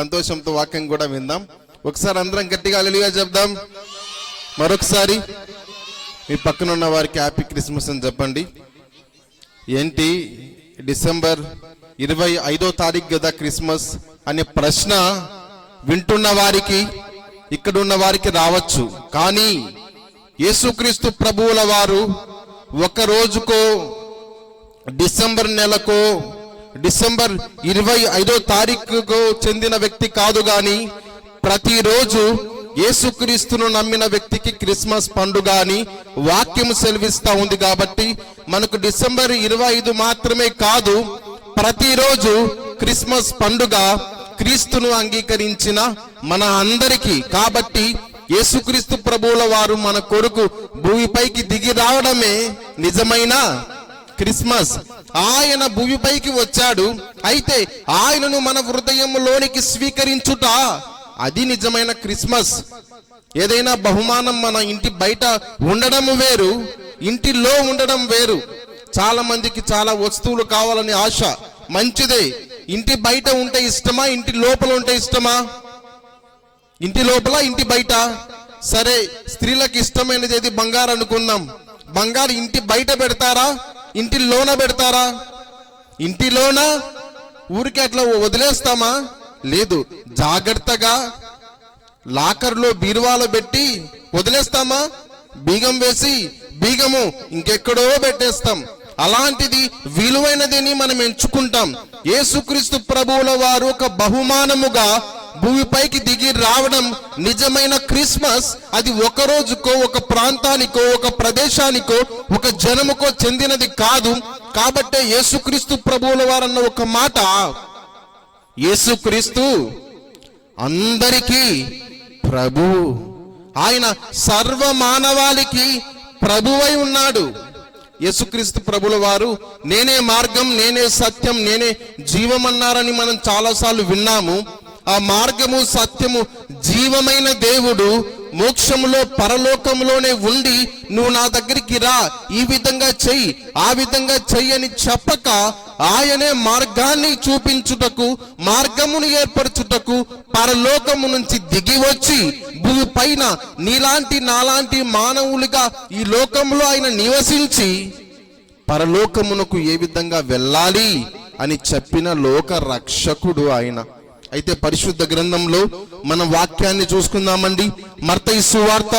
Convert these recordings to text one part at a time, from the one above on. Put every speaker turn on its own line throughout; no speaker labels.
సంతోషంతో వాక్యం కూడా విందాం. ఒకసారి అందరం గట్టిగా హల్లెలూయా చెప్దాం. మరొకసారి మీ పక్కన ఉన్న వారికి హ్యాపీ క్రిస్మస్ అని చెప్పండి. ఏంటి డిసెంబర్ 25వ తారీఖు కదా క్రిస్మస్ అనే ప్రశ్న వింటున్న వారికి, ఇక్కడ ఉన్న వారికి రావచ్చు. కానీ యేసుక్రీస్తు ప్రభువుల వారు ఒక రోజుకో, డిసెంబర్ నెలకో, డిసెంబర్ 25వ తారీఖుకు చెందిన వ్యక్తి కాదు. కానీ ప్రతిరోజు యేసుక్రీస్తును నమ్మిన వ్యక్తికి క్రిస్మస్ పండుగ అని వాక్యం సెలవిస్తా ఉంది. కాబట్టి మనకు డిసెంబర్ 25 మాత్రమే కాదు, ప్రతిరోజు క్రిస్మస్ పండుగ క్రీస్తును అంగీకరించిన మన అందరికీ. కాబట్టి యేసుక్రీస్తు ప్రభువుల వారు మన కొరకు భూమిపైకి దిగి రావడమే నిజమైన క్రిస్మస్. ఆయన భూమిపైకి వచ్చాడు, అయితే ఆయనను మన హృదయంలోనికి స్వీకరించుట అది నిజమైన క్రిస్మస్. ఏదైనా బహుమానం మన ఇంటి బయట ఉండడం వేరు, ఇంటిలో ఉండడం వేరు. చాలా మందికి చాలా వస్తువులు కావాలని ఆశ, మంచిదే. ఇంటి బయట ఉంటే ఇష్టమా, ఇంటి లోపల ఉంటే ఇష్టమా? ఇంటి లోపల, ఇంటి బయట? సరే, స్త్రీలకు ఇష్టమైనది ఏది? బంగారు అనుకుందాం. బంగారు ఇంటి బయట పెడతారా, ఇంటిలోన పెడతారా? ఇంటిలోన. ఊరికి అట్లా వదిలేస్తామా? లేదు, జాగ్రత్తగా లాకర్లో బీరువాలో పెట్టి వదిలేస్తామా? బీగం వేసి బీగము ఇంకెక్కడో పెట్టేస్తాం. అలాంటిది విలువైనదని మనం ఎంచుకుంటాం. యేసుక్రీస్తు ప్రభువుల వారు ఒక బహుమానముగా భూమిపైకి దిగి రావడం నిజమైన క్రిస్మస్. అది ఒక రోజుకో, ఒక ప్రాంతానికో, ఒక ప్రదేశానికో, ఒక జనముకో చెందినది కాదు. కాబట్టే యేసుక్రీస్తు ప్రభువుల వారు అన్న ఒక మాట, యేసుక్రీస్తు అందరికీ ప్రభు. ఆయన సర్వ మానవాళికి ప్రభువై ఉన్నాడు. యేసుక్రీస్తు ప్రభుల వారు నేనే మార్గం, నేనే సత్యం, నేనే జీవం అన్నారని మనం చాలాసార్లు విన్నాము. ఆ మార్గము, సత్యము, జీవమైన దేవుడు మోక్షములో, పరలోకములోనే ఉండి నువ్వు నా దగ్గరికి రా, ఈ విధంగా చెయ్యి, ఆ విధంగా చెయ్యి అని చెప్పక ఆయనే మార్గాన్ని చూపించుటకు, మార్గమును ఏర్పరచుటకు పరలోకము నుంచి దిగి వచ్చి భూమి పైన నీలాంటి నాలాంటి మానవులుగా ఈ లోకంలో ఆయన నివసించి పరలోకమునకు ఏ విధంగా వెళ్ళాలి అని చెప్పిన లోక రక్షకుడు ఆయన. అయితే పరిశుద్ధ గ్రంథంలో మన వాక్యాన్ని చూసుకుందామండి. మత్తయి సువార్త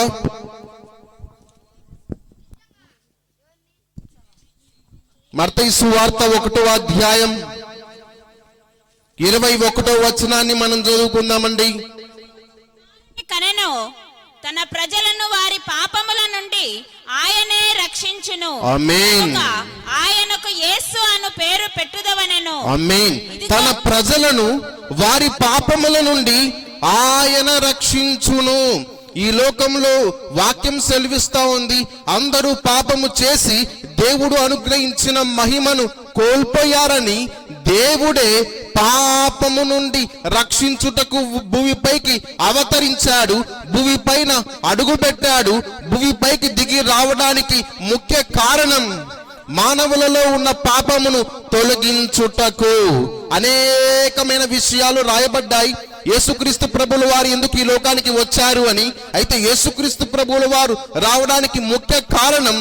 1వ అధ్యాయం 21వ వచనాన్ని మనం చదువుకుందామండి.
కనెను తన ప్రజలను వారి పాపముల నుండి ఆయనే రక్షించును.
ఆమేన్.
ఆయనకు యేసు అను పేరు పెట్టుదవనెను.
ఆమేన్. తన ప్రజలను వారి పాపముల నుండి ఆయన రక్షించును. ఈ లోకంలో వాక్యం సెలవిస్తా ఉంది, అందరూ పాపము చేసి దేవుడు అనుగ్రహించిన మహిమను కోల్పోయారని దేవుడే పాపము నుండి రక్షించుటకు భూమిపైకి అవతరించాడు, భూమిపైన అడుగుపెట్టాడు. భూమిపైకి దిగి రావడానికి ముఖ్య కారణం మానవులలో ఉన్న పాపమును తొలగించుటకు. అనేకమైన విషయాలు రాయబడ్డాయి. యేసుక్రీస్తు ప్రభుల వారు ఎందుకు ఈ లోకానికి వచ్చారు అని. అయితే యేసుక్రీస్తు ప్రభుల వారు రావడానికి ముఖ్య కారణం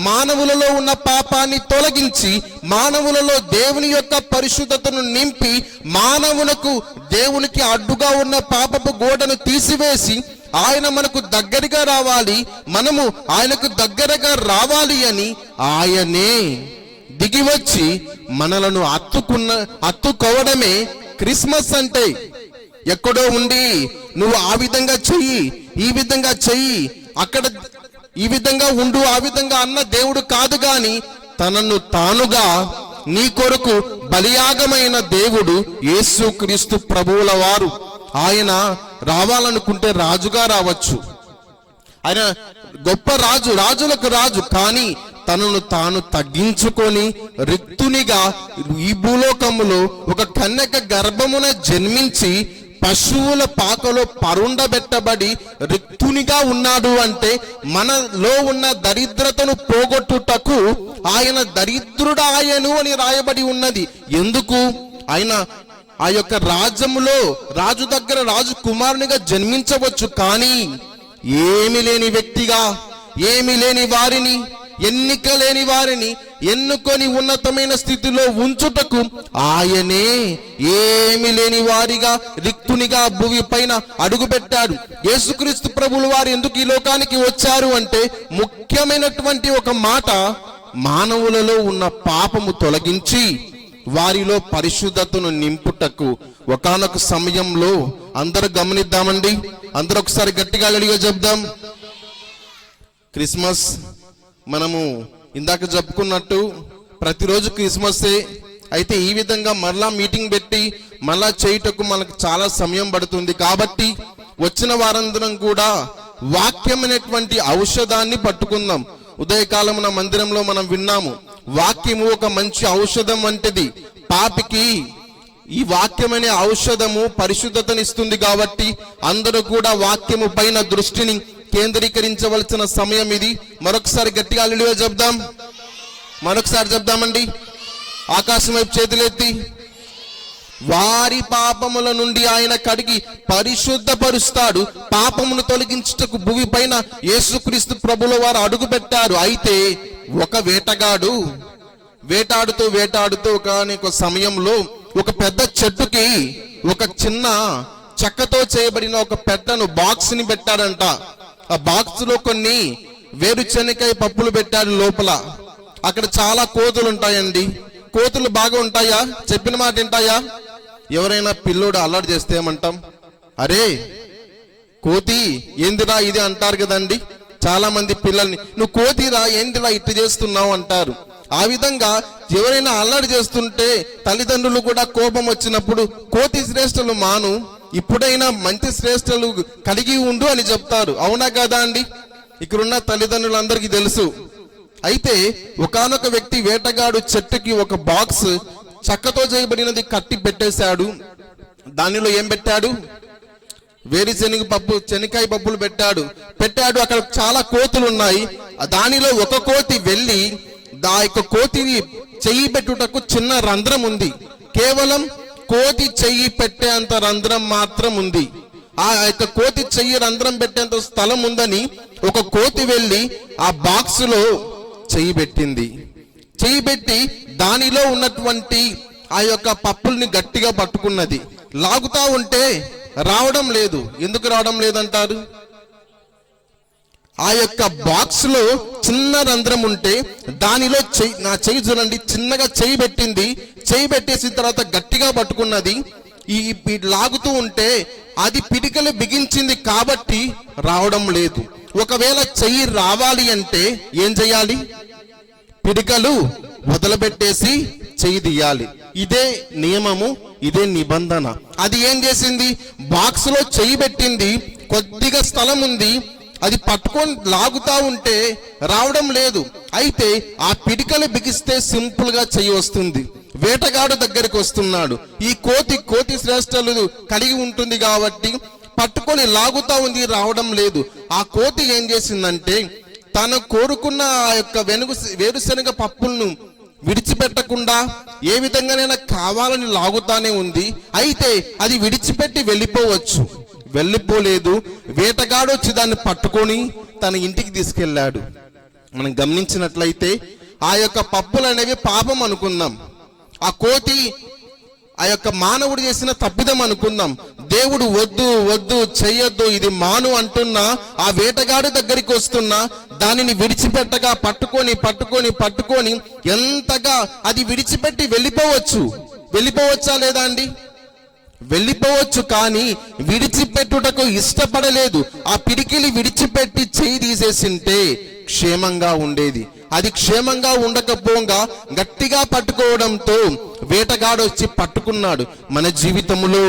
మానవులలో ఉన్న పాపాన్ని తొలగించి, మానవులలో దేవుని యొక్క పరిశుద్ధతను నింపి, మానవులకు దేవునికి అడ్డుగా ఉన్న పాపపు గోడను తీసివేసి ఆయన మనకు దగ్గరగా రావాలి, మనము ఆయనకు దగ్గరగా రావాలి అని ఆయనే దిగి వచ్చి మనలను హత్తుకోవడమే క్రిస్మస్ అంటే. ఎక్కడో ఉండి నువ్వు ఆ విధంగా చెయ్యి, ఈ విధంగా చెయ్యి, అక్కడ ఈ విధంగా ఉండు, ఆ విధంగా అన్న దేవుడు కాదు. గాని తనను తానుగా నీ కొరకు బలియాగమైన దేవుడు యేసుక్రీస్తు ప్రభువుల వారు. ఆయన రావాలనుకుంటే రాజుగా రావచ్చు, ఆయన గొప్ప రాజు, రాజులకు రాజు. కానీ తనను తాను తగ్గించుకొని రిక్తునిగా ఈ భూలోకములో ఒక కన్యక గర్భమున జన్మించి పశువుల పాకలో పరుండబెట్టబడి రిక్తునిగా ఉన్నాడు. అంటే మనలో ఉన్న దరిద్రతను పోగొట్టుటకు ఆయన దరిద్రుడాయను అని రాయబడి ఉన్నది. ఎందుకు? ఆయన ఆ యొక్క రాజ్యములో రాజు దగ్గర రాజు కుమారునిగా జన్మించవచ్చు, కానీ ఏమీ లేని వ్యక్తిగా, ఏమీ లేని వారిని, ఎన్నిక లేని వారిని ఎన్నుకొని ఉన్నతమైన స్థితిలో ఉంచుటకు ఆయనే ఏమి లేని వారిగా రిక్తునిగా భూమి పైన అడుగుపెట్టాడు. యేసుక్రీస్తు ప్రభులు వారు ఎందుకు ఈ లోకానికి వచ్చారు అంటే ముఖ్యమైనటువంటి ఒక మాట, మానవులలో ఉన్న పాపము తొలగించి వారిలో పరిశుద్ధతను నింపుటకు. ఒకానొక సమయంలో అందరూ గమనిద్దామండి, అందరూ ఒకసారి గట్టిగా హల్లెలూయా చెప్దాం. క్రిస్మస్ మనము ఇందాక చెప్పుకున్నట్టు ప్రతిరోజు క్రిస్మస్సే. అయితే ఈ విధంగా మరలా మీటింగ్ పెట్టి మరలా చేయుటకు మనకు చాలా సమయం పడుతుంది. కాబట్టి వచ్చిన వారందరం కూడా వాక్యమైనటువంటి ఔషధాన్ని పట్టుకుందాం. ఉదయకాలం మందిరంలో మనం విన్నాము, వాక్యము ఒక మంచి ఔషధం వంటిది. పాపికి ఈ వాక్యమనే ఔషధము పరిశుద్ధతనిస్తుంది. కాబట్టి అందరూ కూడా వాక్యము పైన దృష్టిని కేంద్రీకరించవలసిన సమయం ఇది. మరొకసారి గట్టిగా హల్లెలూయా చెప్దాం. మరొకసారి చెప్దామండి, ఆకాశం వైపు చేతులెత్తి. వారి పాపముల నుండి ఆయన కడిగి పరిశుద్ధపరుస్తాడు. పాపమును తొలగించుటకు భూమి పైన యేసుక్రీస్తు ప్రభుల వారు అడుగు పెట్టారు. అయితే ఒక వేటగాడు వేటాడుతూ ఒక సమయంలో ఒక పెద్ద చెట్టుకి ఒక చిన్న చెక్కతో చేయబడిన ఒక పెట్టను బాక్స్ ని పెట్టాడంట. ఆ బాక్స్ లో కొన్ని వేరుశనగకాయ పప్పులు పెట్టాడు లోపల. అక్కడ చాలా కోతులు ఉంటాయండి. కోతులు బాగా ఉంటాయా? చెప్పిన మాట వింటాయా? ఎవరైనా పిల్లోడు అల్లరి చేస్తే ఏమంటాం? అరే కోతి ఏందిరా ఇది అంటారు కదండి. చాలా మంది పిల్లల్ని నువ్వు కోతిరా ఏందిరా ఇట్టు చేస్తున్నావు అంటారు. ఆ విధంగా ఎవరైనా అల్లరి చేస్తుంటే తల్లిదండ్రులు కూడా కోపం వచ్చినప్పుడు కోతి శ్రేష్టలు మాను, ఇప్పుడైనా మంచి శ్రేష్టలు కలిగి ఉండు అని చెప్తారు. అవునా కదా అండి? ఇక్కడున్న తల్లిదండ్రులందరికీ తెలుసు. అయితే ఒకానొక వ్యక్తి వేటగాడు చెట్టుకి ఒక బాక్స్ చెక్కతో చేయబడినది కట్టి పెట్టేశాడు. దానిలో ఏం పెట్టాడు? శనగకాయ పప్పులు పెట్టాడు. అక్కడ చాలా కోతులు ఉన్నాయి. దానిలో ఒక కోతి వెళ్ళి ఆ యొక్క కోతిని చెయ్యి పెట్టుటకు చిన్న రంధ్రం ఉంది. కేవలం కోతి చెయ్యి పెట్టేంత రంధ్రం మాత్రం ఉంది. ఆ యొక్క కోతి చెయ్యి రంధ్రం పెట్టేంత స్థలం ఉందని ఒక కోతి వెళ్ళి ఆ బాక్స్ లో చెయ్యి పెట్టింది. చెయ్యి పెట్టి దానిలో ఉన్నటువంటి ఆ యొక్క పప్పుల్ని గట్టిగా పట్టుకున్నది. లాగుతా ఉంటే రావడం లేదు. ఎందుకు రావడం లేదంటారు? ఆ యొక్క బాక్స్ లో చిన్న రంధ్రం ఉంటే దానిలో నా చెయ్యి చూడండి, చిన్నగా చెయ్యి పెట్టింది. చెయ్యి పెట్టేసిన తర్వాత గట్టిగా పట్టుకున్నది. ఈ లాగుతూ ఉంటే అది పిడికలు బిగించింది కాబట్టి రావడం లేదు. ఒకవేళ చెయ్యి రావాలి అంటే ఏం చేయాలి? పిడికలు వదిలిపెట్టేసి చెయ్యి తీయాలి. ఇదే నియమము, ఇదే నిబంధన. అది ఏం చేసింది? బాక్స్ లో చెయ్యి పెట్టింది, కొద్దిగా స్థలం ఉంది, అది పట్టుకొని లాగుతా ఉంటే రావడం లేదు. అయితే ఆ పిడికలు బిగిస్తే సింపుల్ గా చెయ్యి వస్తుంది. వేటగాడు దగ్గరికి వస్తున్నాడు. ఈ కోతి శ్రేష్టలు కలిగి ఉంటుంది కాబట్టి పట్టుకొని లాగుతా ఉంది, రావడం లేదు. ఆ కోతి ఏం చేసిందంటే తను కోరుకున్న ఆ యొక్క వేరుశనగ పప్పులను విడిచిపెట్టకుండా ఏ విధంగానైనా కావాలని లాగుతానే ఉంది. అయితే అది విడిచిపెట్టి వెళ్ళిపోలేదు. వేటగాడు వచ్చి దాన్ని పట్టుకొని తన ఇంటికి తీసుకెళ్లాడు. మనం గమనించినట్లయితే ఆ యొక్క పప్పులు అనేవి పాపం అనుకుందాం. ఆ కోతి ఆ యొక్క మానవుడు చేసిన తప్పిదం అనుకుందాం. దేవుడు వద్దు చెయ్యొద్దు ఇది మాను అంటున్నా ఆ వేటగాడు దగ్గరికి వస్తున్నా దానిని విడిచిపెట్టగా పట్టుకొని ఎంతగా అది విడిచిపెట్టి వెళ్ళిపోవచ్చా లేదా అండి? వెళ్ళిపోవచ్చు, కానీ విడిచిపెట్టుటకు ఇష్టపడలేదు. ఆ పిడికిలి విడిచిపెట్టి చేయి తీసేసింటే క్షేమంగా ఉండేది. అది క్షేమంగా ఉండకపోగా గట్టిగా పట్టుకోవడంతో వేటగాడు వచ్చి పట్టుకున్నాడు. మన జీవితంలో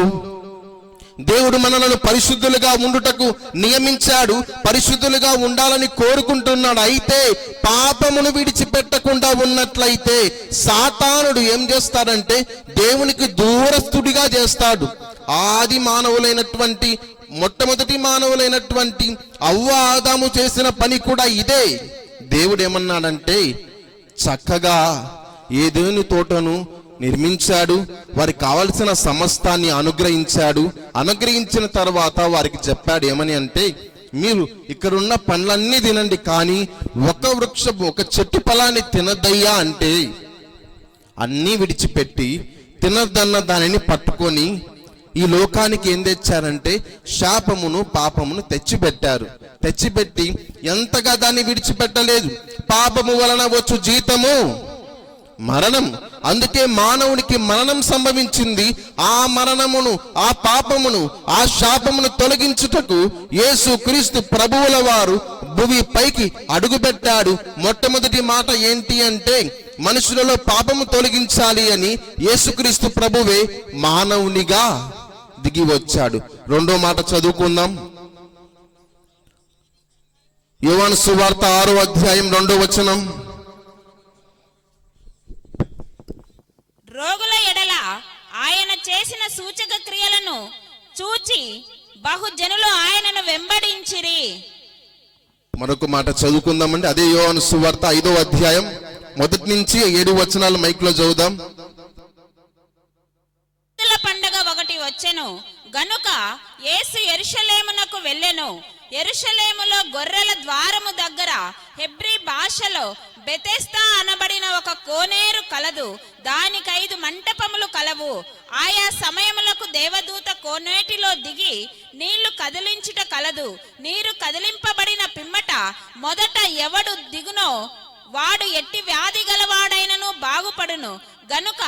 దేవుడు మనలను పరిశుద్ధులుగా ఉండుటకు నియమించాడు, పరిశుద్ధులుగా ఉండాలని కోరుకుంటున్నాడు. అయితే పాపమును విడిచిపెట్టకుండా ఉన్నట్లయితే సాతానుడు ఏం చేస్తాడంటే దేవునికి దూరస్తుడిగా చేస్తాడు. మొట్టమొదటి మానవులైనటువంటి అవ్వ ఆదాము చేసిన పని కూడా ఇదే. దేవుడు ఏమన్నాడంటే చక్కగా ఏదేని తోటను నిర్మించాడు, వారికి కావలసిన సమస్తాన్ని అనుగ్రహించాడు. అనుగ్రహించిన తర్వాత వారికి చెప్పాడు ఏమని అంటే, మీరు ఇక్కడున్న పండ్లన్నీ తినండి, కానీ ఒక చెట్టు ఫలాన్ని తినద్దయ్యా అంటే అన్నీ విడిచిపెట్టి తినద్దన్న దానిని పట్టుకొని ఈ లోకానికి ఏం తెచ్చారంటే శాపమును పాపమును తెచ్చిపెట్టి ఎంతగా దాన్ని విడిచిపెట్టలేదు. పాపము వలన వచ్చు జీతము మరణం. అందుకే మానవునికి మరణం సంభవించింది. ఆ మరణమును, ఆ పాపమును, ఆ శాపమును తొలగించుటకు యేసు క్రీస్తు ప్రభువుల వారు భూమి పైకి అడుగుపెట్టాడు. మొట్టమొదటి మాట ఏంటి అంటే, మనుషులలో పాపము తొలగించాలి అని యేసుక్రీస్తు ప్రభువే మానవునిగా దిగి వచ్చాడు. రెండో మాట చదువుకుందాం. యోహాను సువార్త 6వ అధ్యాయం 2వ వచనం.
రోగుల ఎడల ఆయన చేసిన సూచక క్రియలను చూచి బహుజనులు ఆయనను వెంబడించిరి.
మరొక మాట చదువుకుందామండి. అదే యోహాను సువార్త 5వ అధ్యాయం 1 నుంచి 7 వచనాలు మైక్లో చదువుదాం.
పండగ ఒకటి వచ్చెను గనుక యేసు యెరూషలేమునకు వెళ్ళెను. యెరూషలేములో గొర్రెల ద్వారము దగ్గర హెబ్రీ భాషలో బెతెస్దా అనబడిన ఒక కోనేరు కలదు. దానికి 5 మంటపములు కలవు. ఆయా సమయములకు దేవదూత కోనేటిలో దిగి నీళ్లు కదిలించుట కలదు. నీరు కదిలింపబడిన పిమ్మట మొదట ఎవడు దిగునో వాడు ఎట్టి వ్యాధి గలవాడైనను బాగుపడును. గనుక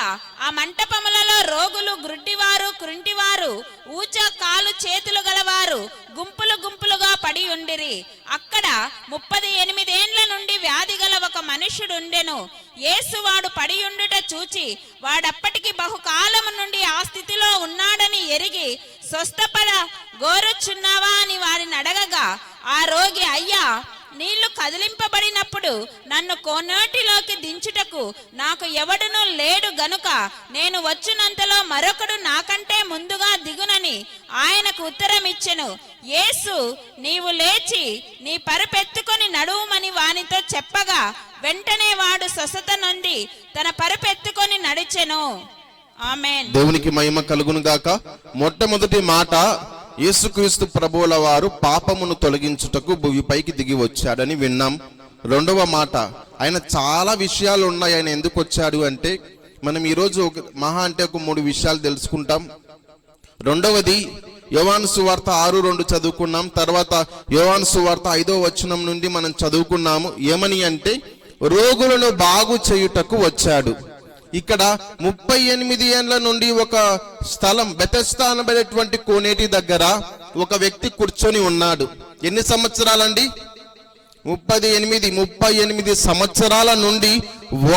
ఆ మంటపములలో రోగులు, గ్రుడ్డివారు, కృంటివారు, ఊచ కాలు చేతులు గలవారు గుంపులు గుంపులుగా పడి ఉండిరి. అక్కడ 38 ఏండ్ల నుండి వ్యాధి గల ఒక మనుష్యుడుండెను. యేసు వాడు పడి ఉండుట చూచి వాడప్పటికి బహుకాలము నుండి ఆ స్థితిలో ఉన్నాడని ఎరిగి, స్వస్థపడ గోరుచున్నావా అని వారిని అడగగా, ఆ రోగి, అయ్యా, నీళ్లు కదిలింపబడినప్పుడు నన్ను కోనేటిలోకి దించుటకు నాకు ఎవడునూ లేడు గనుక నేను వచ్చినంతలో మరొకడు నాకంటే ముందుగా దిగునని ఆయనకు ఉత్తరమిచ్చెను. యేసు, నీవు లేచి నీ పరుపెత్తుకొని నడువుమని వానితో చెప్పగా, వెంటనే వాడు స్వస్థత నొంది తన పరుపెత్తుకొని నడిచెను. ఆమేన్.
దేవునికి మహిమ కలుగును గాక. మొట్టమొదటి మాట, యేసుక్రీస్తు ప్రభువుల వారు పాపమును తొలగించుటకు భూమిపైకి దిగి వచ్చాడని విన్నాం. రెండవ మాట, ఆయన చాలా విషయాలు ఉన్నాయి. ఆయన ఎందుకు వచ్చాడు అంటే, మనం ఈరోజు మహా అంటే ఒక 3 విషయాలు తెలుసుకుంటాం. రెండవది యోహాను సువార్త 6:2 చదువుకున్నాం. తర్వాత యోహాను సువార్త 5వ వచనం నుండి మనం చదువుకున్నాము. ఏమని అంటే, రోగులను బాగు చేయుటకు వచ్చాడు. ఇక్కడ 38 ఏండ్ల నుండి ఒక స్థలం బెతెస్దా అనబడేటువంటి కోనేటి దగ్గర ఒక వ్యక్తి కూర్చొని ఉన్నాడు. ఎన్ని సంవత్సరాలండి? 38 సంవత్సరాల నుండి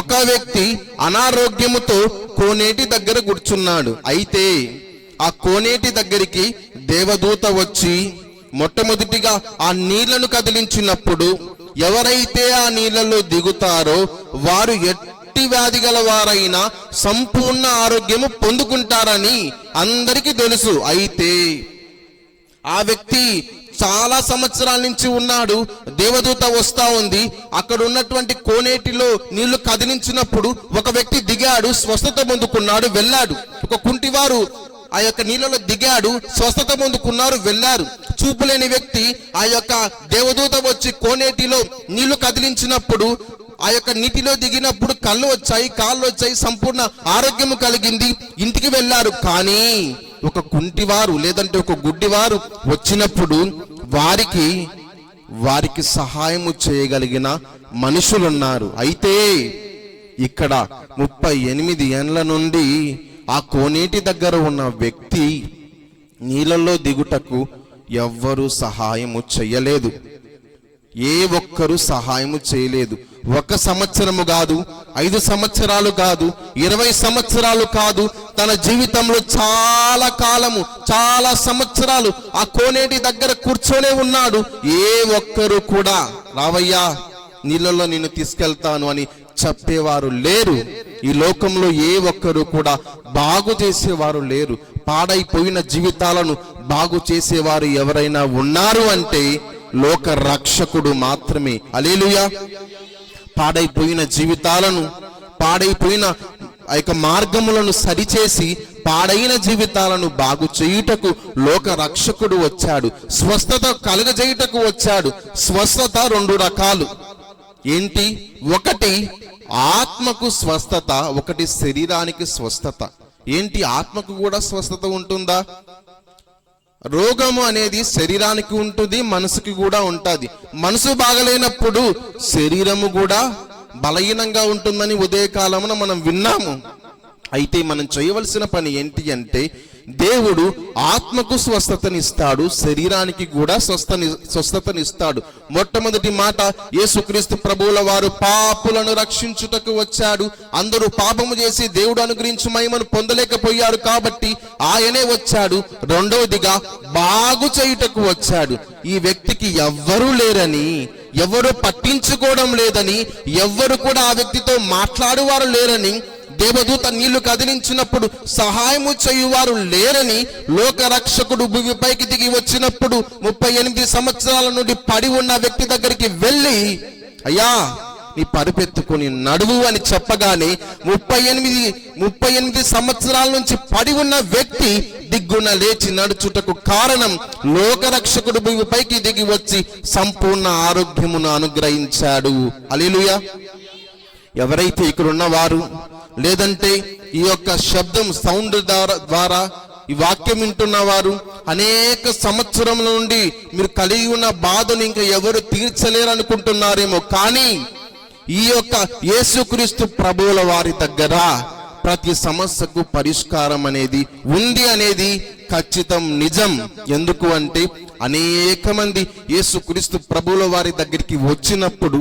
ఒక వ్యక్తి అనారోగ్యముతో కోనేటి దగ్గర కూర్చున్నాడు. అయితే ఆ కోనేటి దగ్గరికి దేవదూత వచ్చి మొట్టమొదటిగా ఆ నీళ్లను కదిలించినప్పుడు ఎవరైతే ఆ నీళ్లలో దిగుతారో వారు వ్యాధి గల వారైనా సంపూర్ణ ఆరోగ్యము పొందుకుంటారని అందరికీ తెలుసు. అయితే ఆ వ్యక్తి చాలా సంవత్సరాల నుంచి ఉన్నాడు. దేవదూత వస్తా ఉంది. అక్కడ ఉన్నటువంటి కోనేటిలో నీళ్లు కదిలించినప్పుడు ఒక వ్యక్తి దిగాడు, స్వస్థత పొందుకున్నాడు, వెళ్ళాడు. ఒక కుంటివారు ఆ యొక్క నీళ్ళలో దిగాడు, స్వస్థత పొందుకున్నారు, వెళ్ళారు. చూపులేని వ్యక్తి ఆ యొక్క దేవదూత వచ్చి కోనేటిలో నీళ్లు కదిలించినప్పుడు, ఆ యొక్క నీటిలో దిగినప్పుడు కళ్ళు వచ్చాయి, కాళ్ళు వచ్చాయి, సంపూర్ణ ఆరోగ్యము కలిగింది, ఇంటికి వెళ్ళారు. కానీ ఒక కుంటివారు లేదంటే ఒక గుడ్డివారు వచ్చినప్పుడు వారికి సహాయము చేయగలిగిన మనుషులున్నారు. అయితే ఇక్కడ 38 ఏండ్ల నుండి ఆ కోనేటి దగ్గర ఉన్న వ్యక్తి నీళ్ళల్లో దిగుటకు ఎవ్వరూ సహాయము చేయలేదు. ఏ ఒక్కరు సహాయము చేయలేదు. 1 సంవత్సరము కాదు, 5 సంవత్సరాలు కాదు, 20 సంవత్సరాలు కాదు, తన జీవితంలో చాలా కాలము, చాలా సంవత్సరాలు ఆ కోనేటి దగ్గర కూర్చొనే ఉన్నాడు. ఏ ఒక్కరు కూడా రావయ్యా, నీళ్ళలో నిన్ను తీసుకెళ్తాను అని చెప్పేవారు లేరు. ఈ లోకంలో ఏ ఒక్కరు కూడా బాగు చేసేవారు లేరు. పాడైపోయిన జీవితాలను బాగు చేసేవారు ఎవరైనా ఉన్నారు అంటే లోక రక్షకుడు మాత్రమే. హల్లెలూయా. పాడైపోయిన జీవితాలను, పాడైపోయిన ఆ యొక్క మార్గములను సరిచేసి పాడైన జీవితాలను బాగు చేయుటకు లోక రక్షకుడు వచ్చాడు. స్వస్థత కలుగజేయుటకు వచ్చాడు. స్వస్థత రెండు రకాలు. ఏంటి? ఒకటి ఆత్మకు స్వస్థత, ఒకటి శరీరానికి స్వస్థత. ఏంటి? ఆత్మకు కూడా స్వస్థత ఉంటుందా? రోగము అనేది శరీరానికి ఉంటుంది, మనసుకి కూడా ఉంటుంది. మనసు బాగలేనప్పుడు శరీరము కూడా బలహీనంగా ఉంటుందని ఉదయకాలమున మనం విన్నాము. అయితే మనం చేయవలసిన పని ఏంటి అంటే, దేవుడు ఆత్మకు స్వస్థతనిస్తాడు, శరీరానికి కూడా స్వస్థతనిస్తాడు. మొట్టమొదటి మాట, యేసుక్రీస్తు ప్రభువుల వారు పాపులను రక్షించుటకు వచ్చాడు. అందరూ పాపము చేసి దేవుడు అనుగ్రహించు మహిమను పొందలేకపోయారు కాబట్టి ఆయనే వచ్చాడు. రెండవదిగా బాగు చేయుటకు వచ్చాడు. ఈ వ్యక్తికి ఎవ్వరూ లేరని, ఎవరు పట్టించుకోవడం లేదని, ఎవ్వరు కూడా ఆ వ్యక్తితో మాట్లాడువారు లేరని, దేవదూత నీళ్లు కదిలించినప్పుడు సహాయము చేయువారు లేరని లోక రక్షకుడు భూమిపైకి దిగి వచ్చినప్పుడు 38 సంవత్సరాల నుండి పడి ఉన్న వ్యక్తి దగ్గరికి వెళ్ళి, అయ్యా నీ పరుపెత్తుకొని నడువు అని చెప్పగానే 38 సంవత్సరాల నుంచి పడి ఉన్న వ్యక్తి దిగ్గున లేచి నడుచుటకు కారణం లోక రక్షకుడు భూమిపైకి దిగి వచ్చి సంపూర్ణ ఆరోగ్యమును అనుగ్రహించాడు. హల్లెలూయా. ఎవరైతే ఇక్కడ ఉన్నవారు, లేదంటే ఈ యొక్క శబ్దం సౌండ్ ద్వారా ఈ వాక్యం వింటున్నవారు, అనేక సంవత్సరముల నుండి మీరు కలిగి ఉన్న బాధను ఇంకా ఎవరు తీర్చలేరు అనుకుంటున్నారేమో, కానీ ఈ యొక్క యేసుక్రీస్తు ప్రభువుల వారి దగ్గర ప్రతి సమస్యకు పరిష్కారం అనేది ఉంది అనేది ఖచ్చితం, నిజం. ఎందుకు అంటే అనేక మంది యేసుక్రీస్తు ప్రభువుల వారి దగ్గరికి వచ్చినప్పుడు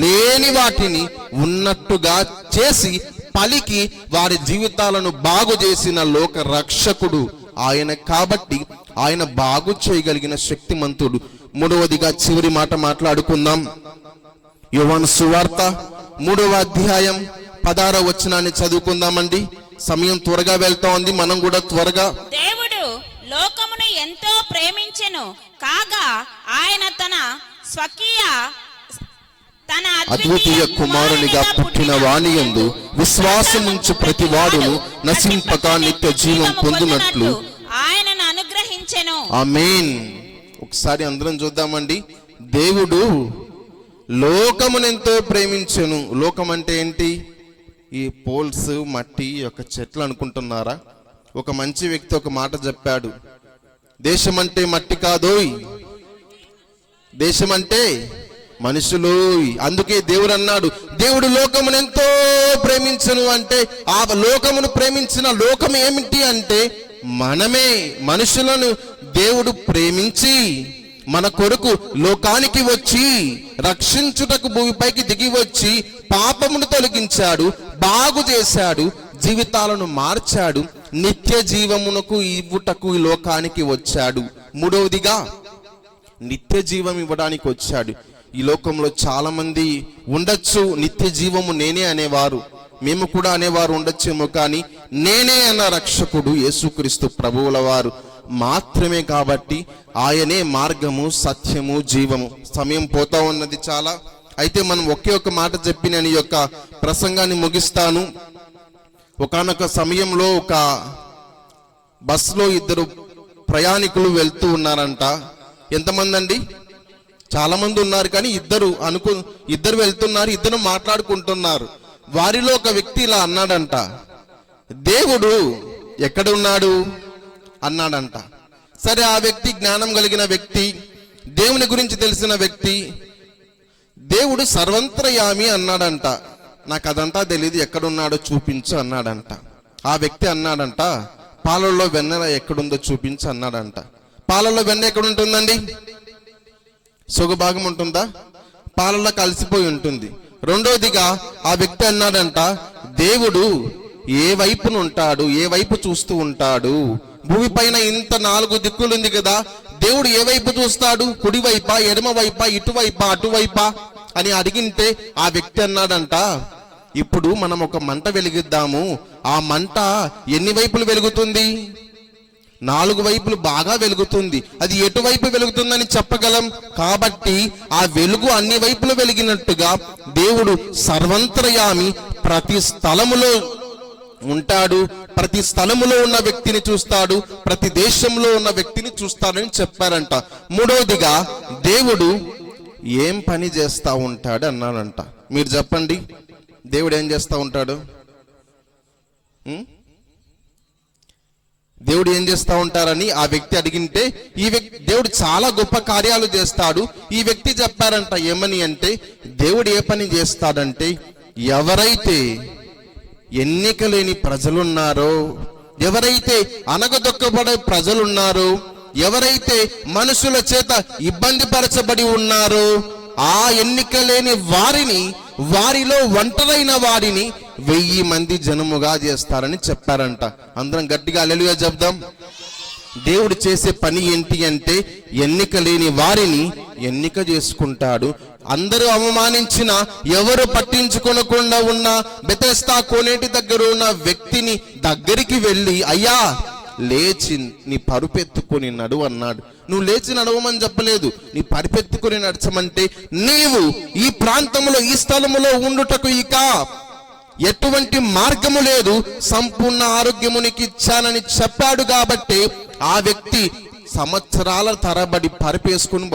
లేని వాటిని ఉన్నట్టుగా చేసి పలికి వారి జీవితాలను బాగు చేసిన లోక రక్షకుడు ఆయన. కాబట్టి ఆయన బాగు చేయగలిగిన శక్తిమంతుడు. మూడవదిగా చివరి మాట మాట్లాడుకుందాం. యోహాను సువార్త 3వ అధ్యాయం 16వ వచనాన్ని చదువుకుందామండి. సమయం త్వరగా వెళ్తా ఉంది, మనం కూడా త్వరగా.
దేవుడు లోకమును ఎంతో ప్రేమించెను కాగా ఆయన తన అద్వితీయ కుమారునిగా పుట్టిన వానియందు విశ్వాసముంచు ప్రతి వాడును నశింపక నిత్య జీవం పొందునట్లు ఆయనను అనుగ్రహించెను. ఆమేన్. ఒకసారి అందరం చూద్దామండి. దేవుడు లోకమునెంతో ప్రేమించెను. లోకం అంటే ఏంటి? ఈ పోల్స్, మట్టి, యొక్క చెట్లు అనుకుంటున్నారా? ఒక మంచి వ్యక్తి ఒక మాట చెప్పాడు, దేశం అంటే మట్టి కాదోయ్, దేశం అంటే మనుషులు. అందుకే దేవుడు అన్నాడు, దేవుడు లోకమును ఎంతో ప్రేమించను అంటే ఆ లోకమును ప్రేమించిన లోకం ఏమిటి అంటే మనమే. మనుషులను దేవుడు ప్రేమించి మన కొరకు లోకానికి వచ్చి రక్షించుటకు భూమిపైకి దిగి వచ్చి పాపమును తొలగించాడు, బాగు చేశాడు, జీవితాలను మార్చాడు, నిత్య జీవమునకు ఇవ్వుటకు ఈ లోకానికి వచ్చాడు. మూడవదిగా నిత్య జీవం ఇవ్వడానికి వచ్చాడు. ఈ లోకంలో చాలా మంది ఉండొచ్చు నిత్య జీవము నేనే అనేవారు, మేము కూడా అనేవారు ఉండొచ్చేమో, కానీ నేనే అన్న రక్షకుడు యేసుక్రీస్తు ప్రభువుల వారు మాత్రమే. కాబట్టి ఆయనే మార్గము, సత్యము, జీవము. సమయం పోతా ఉన్నది చాలా. అయితే మనం ఒకే ఒక మాట చెప్పి నేను ఈ యొక్క ప్రసంగాన్ని ముగిస్తాను. ఒకానొక సమయంలో ఒక బస్సులో 2 ప్రయాణికులు వెళ్తూ ఉన్నారంట. ఎంతమంది అండి? చాలా మంది ఉన్నారు, కానీ ఇద్దరు వెళ్తున్నారు, ఇద్దరు మాట్లాడుకుంటున్నారు. వారిలో ఒక వ్యక్తి ఇలా అన్నాడంట, దేవుడు ఎక్కడ ఉన్నాడు అన్నాడంట. సరే, ఆ వ్యక్తి జ్ఞానం కలిగిన వ్యక్తి, దేవుని గురించి తెలిసిన వ్యక్తి. దేవుడు సర్వంతర్యామి అన్నాడంట. నాకు అదంతా తెలియదు, ఎక్కడున్నాడో చూపించు అన్నాడంట. ఆ వ్యక్తి అన్నాడంట, పాలల్లో వెన్న ఎక్కడుందో చూపించు అన్నాడంట. పాలల్లో వెన్న ఎక్కడుంటుందండి? సొగభాగం ఉంటుందా? పాలల్లో కలిసిపోయి ఉంటుంది. రెండోదిగా ఆ వ్యక్తి అన్నాడంట, దేవుడు ఏ వైపును ఉంటాడు, ఏ వైపు చూస్తూ ఉంటాడు? భూమి పైన ఇంత 4 దిక్కులు ఉంది కదా, దేవుడు ఏ వైపు చూస్తాడు? కుడి వైపా, ఎడమ వైపా, ఇటువైపా, అటువైపా అని అడిగింటే ఆ వ్యక్తి అన్నాడంట, ఇప్పుడు మనం ఒక మంట వెలిగిద్దాము. ఆ మంట ఎన్ని వైపులు వెలుగుతుంది? 4 వైపులు బాగా వెలుగుతుంది. అది ఎటువైపు వెలుగుతుందని చెప్పగలం. కాబట్టి ఆ వెలుగు అన్ని వైపులు వెలిగినట్టుగా దేవుడు సర్వంతర్యామి, ప్రతి స్థలములో
ఉంటాడు, ప్రతి స్థలములో ఉన్న వ్యక్తిని చూస్తాడు, ప్రతి దేశంలో ఉన్న వ్యక్తిని చూస్తాడని చెప్పారంట. మూడవదిగా దేవుడు ఏం పని చేస్తా ఉంటాడు అన్నాడంట. మీరు చెప్పండి, దేవుడు ఏం చేస్తా ఉంటాడు? దేవుడు ఏం చేస్తా ఉంటారని ఆ వ్యక్తి అడిగింటే, ఈ వ్యక్తి దేవుడు చాలా గొప్ప కార్యాలు చేస్తాడు. ఈ వ్యక్తి చెప్పారంట ఏమని అంటే, దేవుడు ఏ పని చేస్తాడంటే, ఎవరైతే ఎన్నిక లేని ప్రజలున్నారో, ఎవరైతే అనగదొక్కబడే ప్రజలున్నారో, ఎవరైతే మనుషుల చేత ఇబ్బంది పరచబడి ఉన్నారో, ఆ ఎన్నిక లేని వారిని, వారిలో ఒంటరైన వారిని 1000 మంది జనముగా చేస్తారని చెప్పారంట. అందరం గట్టిగా హల్లెలూయా చెప్దాం. దేవుడు చేసే పని ఏంటి అంటే, ఎన్నిక లేని వారిని ఎన్నిక చేసుకుంటాడు. అందరూ అవమానించిన, ఎవరు పట్టించుకొనకుండా ఉన్న బెతెస్దా కోనేటి దగ్గర ఉన్న వ్యక్తిని దగ్గరికి వెళ్ళి, అయ్యా లేచి నీ పరుపెత్తుకొని నడువు అన్నాడు. నువ్వు లేచి నడవమని చెప్పలేదు, నీ పరుపెత్తుకొని నడచమంటే, నీవు ఈ ప్రాంతంలో ఈ స్థలములో ఉండుటకు ఇక ఎటువంటి మార్గము లేదు, సంపూర్ణ ఆరోగ్యము నీకు ఇచ్చానని చెప్పాడు. కాబట్టి ఆ వ్యక్తి సంవత్సరాల తరబడి పరిపేసుకుని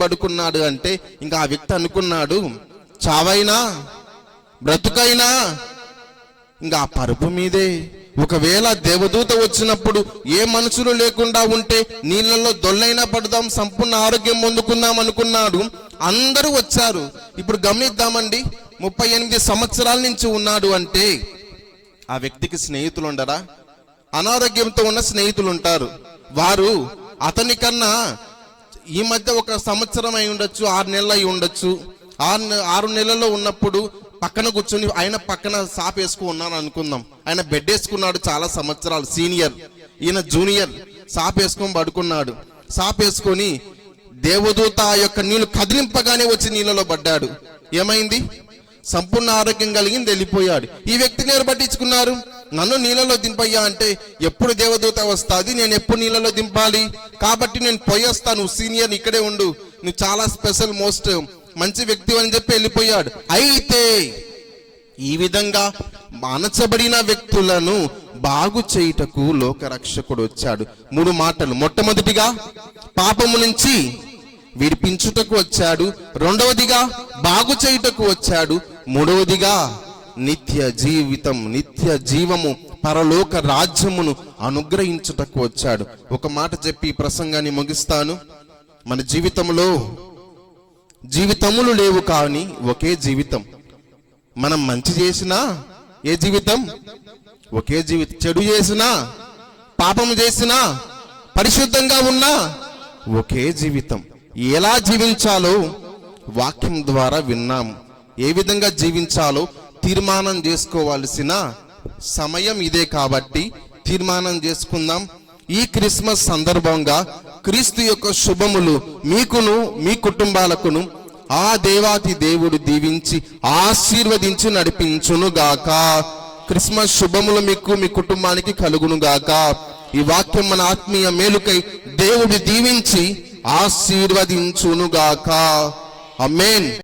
పడుకున్నాడు అంటే ఇంకా ఆ వ్యక్తి అనుకున్నాడు, చావైనా బ్రతుకైనా ఇంకా ఆ పరుపు మీదే. ఒకవేళ దేవదూత వచ్చినప్పుడు ఏ మనుషులు లేకుండా ఉంటే నీళ్ళల్లో దొల్లైనా పడదాం, సంపూర్ణ ఆరోగ్యం పొందుకుందాం అనుకున్నాడు. అందరూ వచ్చారు. ఇప్పుడు గమనిద్దామండి, 38 సంవత్సరాల నుంచి ఉన్నాడు అంటే ఆ వ్యక్తికి స్నేహితులు ఉండరా? అనారోగ్యంతో ఉన్న స్నేహితులు ఉంటారు. వారు అతని కన్నా ఈ మధ్య 1 సంవత్సరం అయి ఉండొచ్చు, 6 నెలలు అయి ఉండొచ్చు. 6 నెలల్లో ఉన్నప్పుడు పక్కన కూర్చొని, ఆయన పక్కన సాప్ వేసుకుని ఉన్నాను అనుకుందాం. ఆయన బెడ్ వేసుకున్నాడు, చాలా సంవత్సరాలు సీనియర్, ఈయన జూనియర్. సాప్ వేసుకొని పడుకున్నాడు. సాప్ వేసుకొని దేవదూత ఆ యొక్క నీళ్లు కదిలింపగానే వచ్చి నీళ్ళలో పడ్డాడు. ఏమైంది? సంపూర్ణ ఆరోగ్యం కలిగింది, వెళ్ళిపోయాడు. ఈ వ్యక్తిని ఎవరు పట్టించుకున్నారు? నన్ను నీళ్ళలో దింపయ్యా అంటే, ఎప్పుడు దేవదూత వస్తుంది, నేను ఎప్పుడు నీళ్ళలో దింపాలి, కాబట్టి నేను పోయేస్తా, నువ్వు సీనియర్ ఇక్కడే ఉండు, నువ్వు చాలా స్పెషల్ మోస్ట్ మంచి వ్యక్తి అని చెప్పి వెళ్ళిపోయాడు. అయితే ఈ విధంగా అణచబడిన వ్యక్తులను బాగు చేయుటకు లోకరక్షకుడు వచ్చాడు. 3 మాటలు. మొట్టమొదటిగా పాపము నుంచి విడిపించుటకు వచ్చాడు, రెండవదిగా బాగు చేయుటకు వచ్చాడు, మూడవదిగా నిత్య జీవము పరలోక రాజ్యమును అనుగ్రహించుటకు వచ్చాడు. ఒక మాట చెప్పి ఈ ప్రసంగాన్ని ముగిస్తాను. మన జీవితములు లేవు కానీ ఒకే జీవితం. మనం మంచి చేసినా ఏ జీవితం? ఒకే జీవితం. చెడు చేసినా, పాపము చేసినా, పరిశుద్ధంగా ఉన్నా ఒకే జీవితం. ఎలా జీవించాలో వాక్యం ద్వారా విన్నాము. ఏ విధంగా జీవించాలో తీర్మానం చేసుకోవాల్సిన సమయం ఇదే. కాబట్టి తీర్మానం చేసుకుందాం. ఈ క్రిస్మస్ సందర్భంగా క్రీస్తు యొక్క శుభములు మీకును మీ కుటుంబాలకును ఆ దేవాతి దేవుడు దీవించి ఆశీర్వదించి నడిపించునుగాక. క్రిస్మస్ శుభములు మీకు మీ కుటుంబానికి కలుగునుగాక. ఈ వాక్యం మన ఆత్మీయ మేలుకై దేవుడు దీవించి ఆశీర్వదించునుగాక. ఆమేన్.